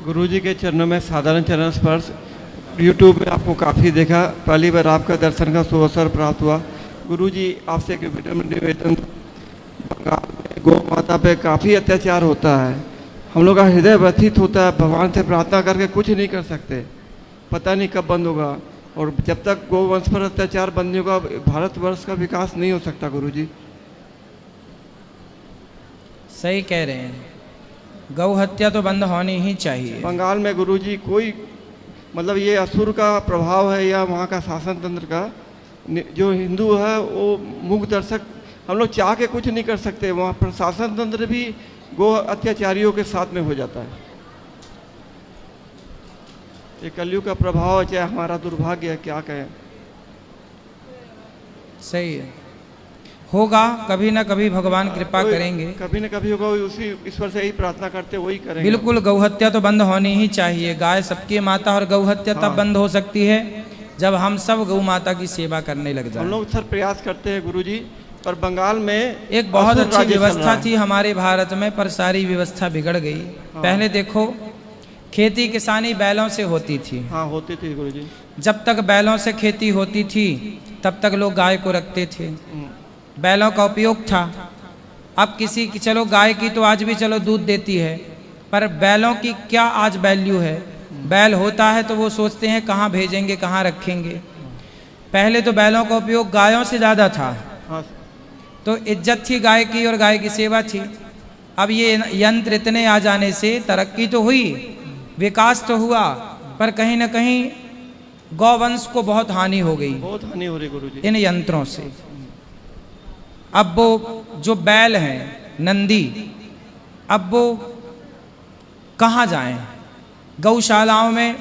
गुरुजी के चरणों में साधारण चरण स्पर्श। यूट्यूब में आपको काफ़ी देखा, पहली बार आपका दर्शन का सुअवसर प्राप्त हुआ। गुरुजी आपसे एक विनम्र निवेदन, बंगाल में गौ माता पे काफ़ी अत्याचार होता है, हम लोग का हृदय व्यथित होता है, भगवान से प्रार्थना करके कुछ नहीं कर सकते, पता नहीं कब बंद होगा। और जब तक गौवंश पर अत्याचार बंद नहीं होगा भारतवर्ष का विकास नहीं हो सकता। गुरुजी सही कह रहे हैं, गौ हत्या तो बंद होनी ही चाहिए। बंगाल में गुरुजी कोई मतलब ये असुर का प्रभाव है या वहाँ का शासन तंत्र का, जो हिंदू है वो मूक दर्शक, हम लोग चाह के कुछ नहीं कर सकते, वहाँ प्रशासन तंत्र भी गो अत्याचारियों के साथ में हो जाता है। ये कलयुग का प्रभाव है, चाहे हमारा दुर्भाग्य है, क्या कहें। सही है, होगा कभी ना कभी, भगवान कृपा करेंगे, कभी ना कभी होगा, उसी ईश्वर से ही प्रार्थना करते वही करेंगे। बिल्कुल, गौ हत्या तो बंद होनी ही चाहिए। गाय सबकी माता, और गौ हत्या तब बंद हो सकती है जब हम सब गौ माता की सेवा करने लग जाए। हम लोग सर प्रयास करते हैं गुरुजी, पर बंगाल में एक बहुत अच्छी व्यवस्था थी हमारे भारत में, पर सारी व्यवस्था बिगड़ गई। पहले देखो खेती किसानी बैलों से होती थी। हाँ होती थी गुरुजी। जब तक बैलों से खेती होती थी तब तक लोग गाय को रखते थे, बैलों का उपयोग था। अब किसी की, चलो गाय की तो आज भी चलो दूध देती है, पर बैलों की क्या आज वैल्यू है। बैल होता है तो वो सोचते हैं कहाँ भेजेंगे, कहाँ रखेंगे। पहले तो बैलों का उपयोग गायों से ज़्यादा था, तो इज्जत थी गाय की और गाय की सेवा थी। अब ये यंत्र इतने आ जाने से तरक्की तो हुई, विकास तो हुआ, पर कहीं ना कहीं गौवंश को बहुत हानि हो गई, बहुत हानि हो रही गुरुजी इन यंत्रों से। अब वो जो बैल हैं नंदी, अब वो कहाँ जाएं। गौशालाओं में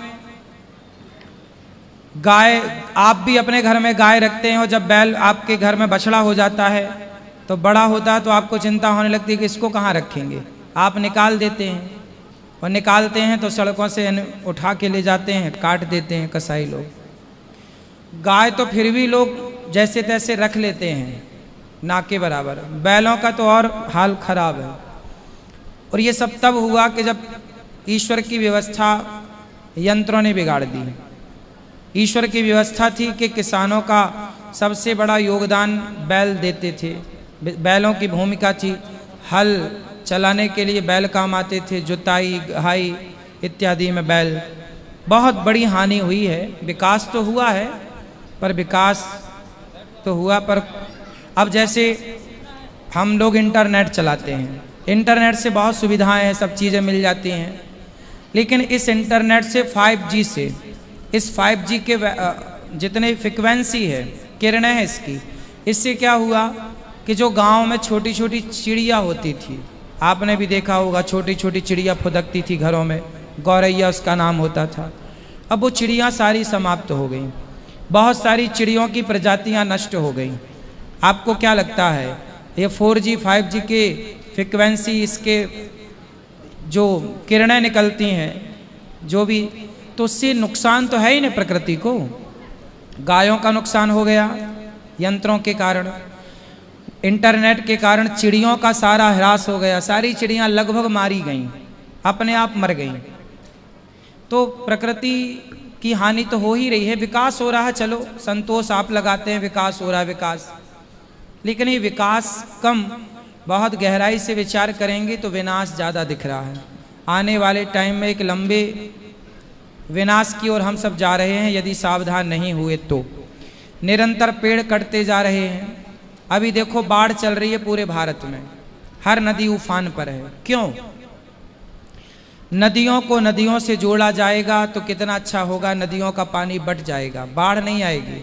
गाय, आप भी अपने घर में गाय रखते हैं, और जब बैल आपके घर में बछड़ा हो जाता है तो बड़ा होता है तो आपको चिंता होने लगती है कि इसको कहाँ रखेंगे। आप निकाल देते हैं, और निकालते हैं तो सड़कों से उठा के ले जाते हैं, काट देते हैं कसाई लोग। गाय तो फिर भी लोग जैसे तैसे रख लेते हैं ना के बराबर, बैलों का तो और हाल खराब है। और ये सब तब हुआ कि जब ईश्वर की व्यवस्था यंत्रों ने बिगाड़ दी। ईश्वर की व्यवस्था थी कि किसानों का सबसे बड़ा योगदान बैल देते थे, बैलों की भूमिका थी। हल चलाने के लिए बैल काम आते थे, जुताई गहाई इत्यादि में बैल। बहुत बड़ी हानि हुई है। विकास तो हुआ है, पर विकास तो हुआ, पर अब जैसे हम लोग इंटरनेट चलाते हैं, इंटरनेट से बहुत सुविधाएं हैं, सब चीज़ें मिल जाती हैं, लेकिन इस इंटरनेट से 5G से, इस 5G के जितने फ्रिक्वेंसी है, किरणें हैं इसकी, इससे क्या हुआ कि जो गांव में छोटी छोटी चिड़िया होती थी, आपने भी देखा होगा, छोटी छोटी चिड़िया फुदकती थी घरों में, गौरैया उसका नाम होता था। अब वो चिड़िया सारी समाप्त हो गई, बहुत सारी चिड़ियों की प्रजातियां नष्ट हो गई। आपको क्या लगता है ये 4G 5G के फ्रिक्वेंसी, इसके जो किरणें निकलती हैं जो भी, तो उससे नुकसान तो है ही नहीं प्रकृति को। गायों का नुकसान हो गया यंत्रों के कारण, इंटरनेट के कारण चिड़ियों का सारा ह्रास हो गया, सारी चिड़ियां लगभग मारी गईं, अपने आप मर गईं। तो प्रकृति की हानि तो हो ही रही है। विकास हो रहा है, चलो संतोष आप लगाते हैं, विकास हो रहा है, विकास, लेकिन ये विकास कम, बहुत गहराई से विचार करेंगे तो विनाश ज़्यादा दिख रहा है। आने वाले टाइम में एक लंबे विनाश की ओर हम सब जा रहे हैं यदि सावधान नहीं हुए तो। निरंतर पेड़ कटते जा रहे हैं। अभी देखो बाढ़ चल रही है पूरे भारत में, हर नदी उफान पर है। क्यों? नदियों को नदियों से जोड़ा जाएगा तो कितना अच्छा होगा, नदियों का पानी बट जाएगा, बाढ़ नहीं आएगी,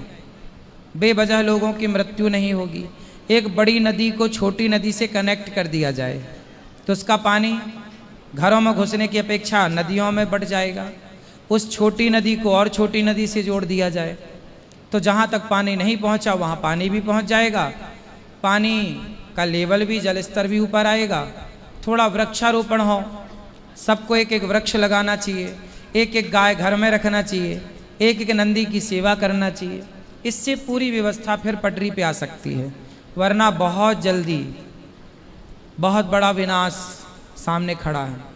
बेवजह लोगों की मृत्यु नहीं होगी। एक बड़ी नदी को छोटी नदी से कनेक्ट कर दिया जाए तो उसका पानी घरों में घुसने की अपेक्षा नदियों में बढ़ जाएगा। उस छोटी नदी को और छोटी नदी से जोड़ दिया जाए तो जहाँ तक पानी नहीं पहुँचा वहाँ पानी भी पहुँच जाएगा, पानी का लेवल भी, जल स्तर भी ऊपर आएगा। थोड़ा वृक्षारोपण हो, सबको एक एक वृक्ष लगाना चाहिए, एक एक गाय घर में रखना चाहिए, एक एक नंदी की सेवा करना चाहिए। इससे पूरी व्यवस्था फिर पटरी पे आ सकती है, वरना बहुत जल्दी बहुत बड़ा विनाश सामने खड़ा है।